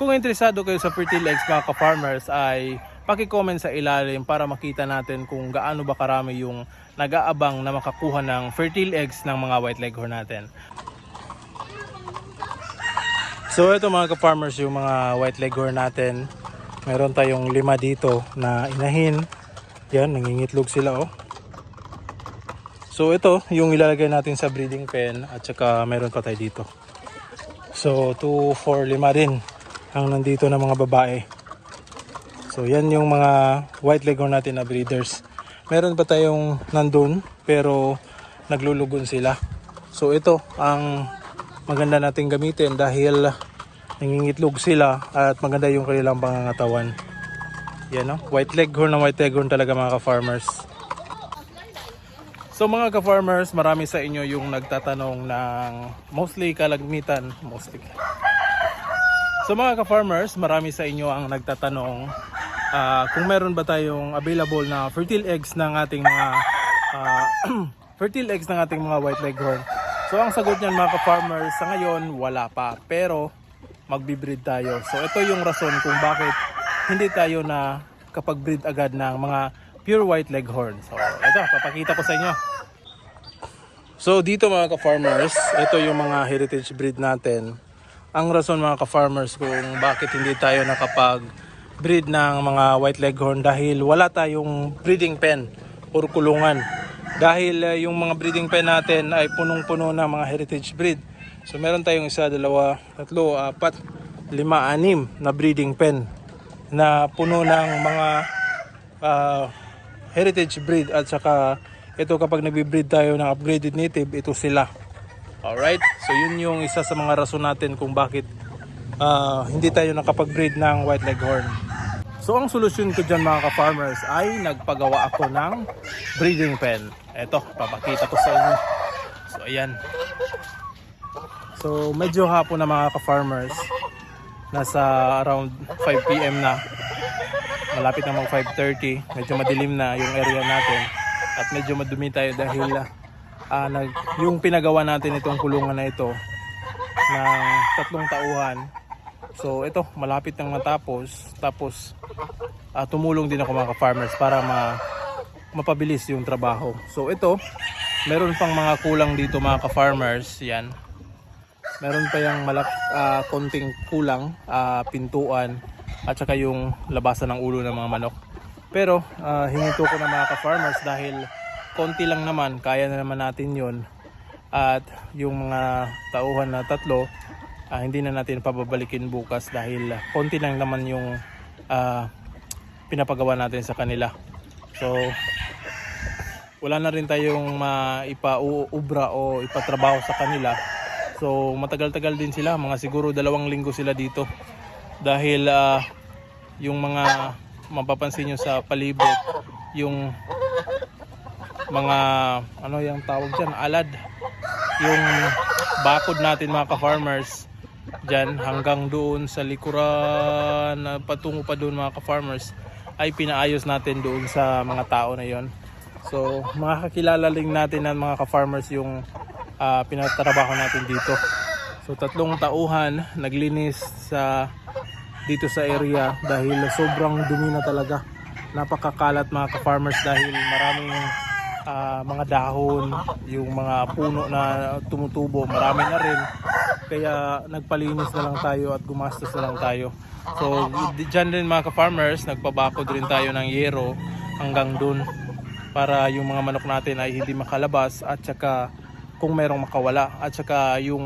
Kung interesado kayo sa fertile eggs mga ka-farmers ay paki-comment sa ilalim para makita natin kung gaano ba karami yung nag-aabang na makakuha ng fertile eggs ng mga white leghorn natin. So ito mga ka-farmers yung mga white leghorn natin. Meron tayong 5 dito na inahin. Yan, nangingitlog sila oh. So ito yung ilalagay natin sa breeding pen at saka meron pa tayo dito. So 2, 4, 5 din ang nandito na mga babae. So yan yung mga white leghorn natin na breeders. Meron pa tayong nandun pero naglulugon sila. So ito ang maganda nating gamitin dahil nangingitlog sila at maganda yung kanilang pangangatawan. Yan white leghorn na white leghorn talaga mga ka-farmers. So mga ka-farmers, marami sa inyo yung nagtatanong ng mostly kalagmitan. So mga ka-farmers, marami sa inyo ang nagtatanong kung meron ba tayong available na fertile eggs ng ating mga white leghorn. So ang sagot niyan mga ka-farmers, sa ngayon wala pa, pero magbi-breed tayo. So ito yung rason kung bakit hindi tayo na kapag-breed agad ng mga pure white leghorn. So ito, papakita ko sa inyo. So dito mga ka-farmers, ito yung mga heritage breed natin. Ang rason mga ka-farmers kung bakit hindi tayo nakapag-breed ng mga white leghorn dahil wala tayong breeding pen or kulungan. Dahil yung mga breeding pen natin ay punong-puno ng mga heritage breed. So meron tayong 1, 2, 3, 4, 5, 6 na breeding pen na puno ng mga heritage breed at saka ito kapag nagbi-breed tayo ng upgraded native, ito sila. Alright, so yun yung isa sa mga rason natin kung bakit hindi tayo nakapag-breed ng white leghorn. So ang solusyon ko dyan mga ka-farmers ay nagpagawa ako ng breeding pen. Ito, papakita ko sa inyo. So ayan. So medyo hapon na mga ka-farmers. Nasa around 5 PM na. Malapit na mag 5:30. Medyo madilim na yung area natin. At medyo madumi tayo dahil yung pinagawa natin itong kulungan na ito ng 3 tauhan. So ito, malapit nang matapos. Tapos tumulong din ako mga ka-farmers para mapabilis yung trabaho. So ito, meron pang mga kulang dito mga ka-farmers. Yan. Meron pa yung konting kulang, pintuan at saka yung labasan ng ulo ng mga manok. Pero hininto ko na mga ka-farmers dahil konti lang naman, kaya na naman natin yun. At yung mga tauhan na 3, hindi na natin pababalikin bukas dahil konti lang naman yung pinapagawa natin sa kanila. So wala na rin tayong maipaubra o ipatrabaho sa kanila. So matagal-tagal din sila, mga siguro 2 linggo sila dito. Dahil yung mga mapapansin nyo sa palibot, yung mga yung tawag dyan, alad, yung bakod natin mga ka-farmers dyan hanggang doon sa likuran, patungo pa doon mga ka-farmers, ay pinaayos natin doon sa mga tao na yon. So makakakilala rin natin ng mga ka-farmers yung pinatrabaho natin dito. So 3 tauhan naglinis dito sa area dahil sobrang dumi na talaga. Napakakalat mga ka-farmers dahil maraming mga dahon, yung mga puno na tumutubo, marami na rin. Kaya nagpalinis na lang tayo at gumastos na lang tayo. So dyan din mga ka-farmers, nagpabakod rin tayo ng yero hanggang dun para yung mga manok natin ay hindi makalabas at saka kung merong makawala at saka yung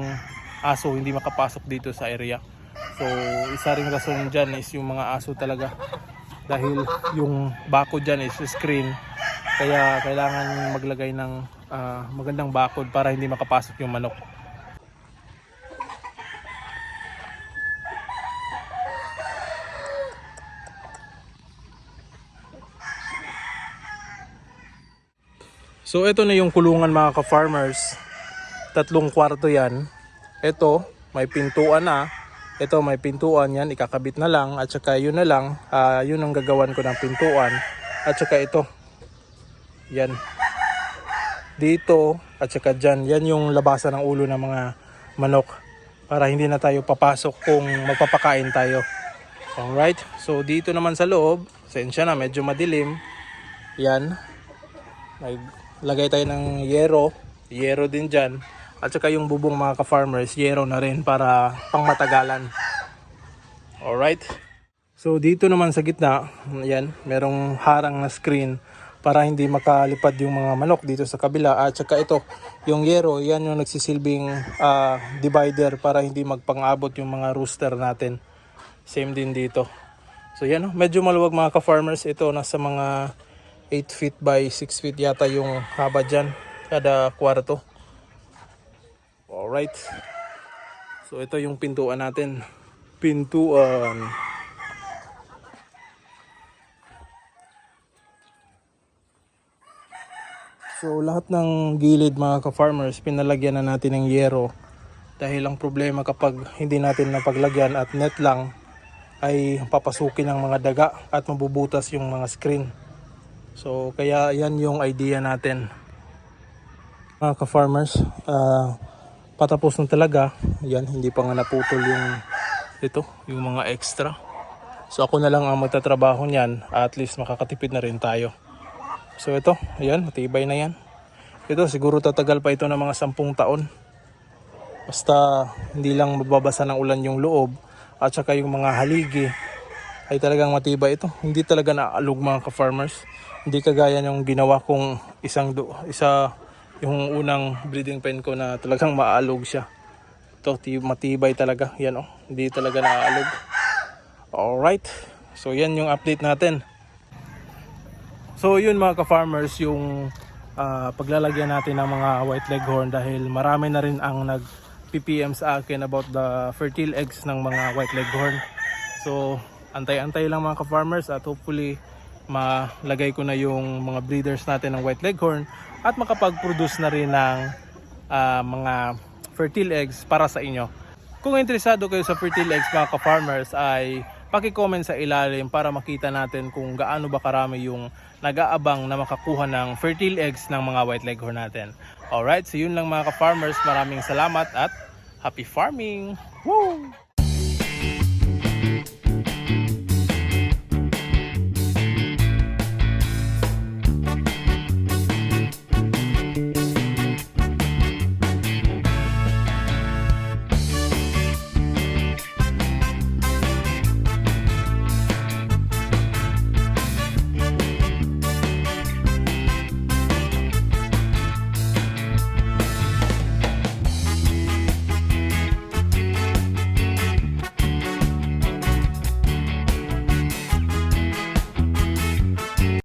aso hindi makapasok dito sa area. So isa ring rason dyan is yung mga aso talaga dahil yung bakod dyan is screen, kaya kailangan maglagay ng magandang bakod para hindi makapasok yung manok. So ito na yung kulungan mga ka-farmers. 3 kwarto yan. Ito may pintuan na. Ito may pintuan yan, ikakabit na lang. At saka yun na lang, yun ang gagawan ko ng pintuan. At saka ito, yan. Dito at saka dyan, yan yung labasan ng ulo ng mga manok. para hindi na tayo papasok kung magpapakain tayo. Alright, so dito naman sa loob, sensya na medyo madilim. Yan, naglagay tayo ng yero din dyan. At saka yung bubong mga ka-farmers, yero na rin para pangmatagalan. Alright, so dito naman sa gitna, yan, merong harang na screen para hindi makalipad yung mga manok dito sa kabila. At saka ito, yung yero, yan yung nagsisilbing divider para hindi magpang-abot yung mga rooster natin. Same din dito. So yan, medyo maluwag mga ka-farmers. Ito nasa mga 8 feet by 6 feet yata yung haba dyan kada kwarto. Alright, so ito yung pintuan natin. Pintuan. So lahat ng gilid mga ka-farmers, pinalagyan na natin ng yero. Dahil ang problema kapag hindi natin napaglagyan at net lang, ay papasukin ng mga daga at mabubutas yung mga screen. So kaya yan yung idea natin mga ka-farmers. Patapos na talaga. Yan, hindi pa nga naputol yung mga extra. So ako na lang ang magtatrabaho niyan, at least makakatipid na rin tayo. So ito, ayan, matibay na yan. Ito siguro tatagal pa ito ng mga 10 taon. Basta hindi lang mababasa ng ulan yung loob at saka yung mga haligi ay talagang matibay ito. Hindi talaga naaalog mga ka-farmers. Hindi kagaya ng ginawa kong isa yung unang breeding pen ko na talagang maaalog siya. Ito matibay talaga. Yan oh, hindi talaga naaalog. Alright, so yan yung update natin. So yun mga ka-farmers, yung paglalagyan natin ng mga white leghorn dahil marami na rin ang nag-PPM sa akin about the fertile eggs ng mga white leghorn. So antay-antay lang mga ka-farmers at hopefully malagay ko na yung mga breeders natin ng white leghorn at makapag-produce na rin ng mga fertile eggs para sa inyo. Kung interesado kayo sa fertile eggs mga ka-farmers ay paki-comment sa ilalim para makita natin kung gaano ba karami yung nag-aabang na makakuha ng fertile eggs ng mga white leghorn natin. Alright, so yun lang mga ka-farmers. Maraming salamat at happy farming! Woo!